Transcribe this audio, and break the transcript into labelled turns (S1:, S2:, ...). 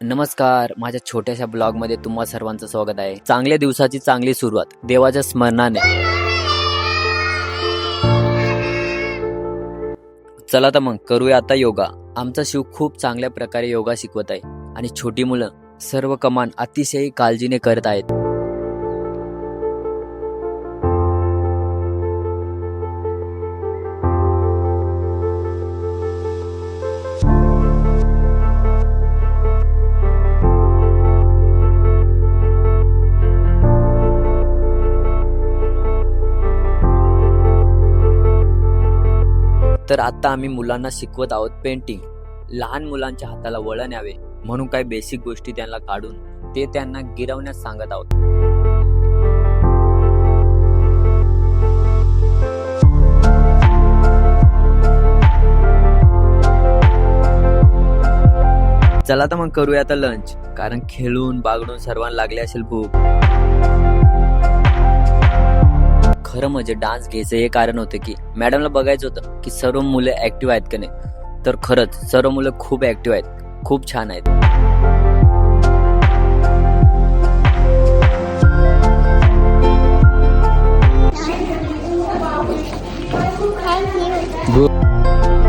S1: नमस्कार, माझ्या छोट्याशा ब्लॉगमध्ये तुम्हा सर्वांचं स्वागत आहे. चांगल्या दिवसाची चांगली सुरुवात देवाच्या स्मरणाने. चला तर मग करूया आता योगा. आमचा शिव खूप चांगल्या प्रकारे योगा शिकवत आहे आणि छोटी मुलं सर्व कमान अतिशय काळजीने करत आहेत. तर आता आम्ही मुलांना शिकवत आहोत पेंटिंग. लहान मुलांच्या हाताला वळण यावे म्हणून काही बेसिक गोष्टी त्यांना काढून ते त्यांना गिरवण्यास सांगत आहोत. चला तर मग करूया आता लंच, कारण खेळून बागडून सर्वांना लागले असेल भूक. खरं म्हणजे डान्स घ्यायचं हे कारण होतं की मॅडमला बघायचं होतं की सर्व मुलं ऍक्टिव्ह आहेत का नाही. तर खरंच सर्व मुलं खूप ऍक्टिव्ह आहेत, खूप छान आहेत.
S2: Thank you.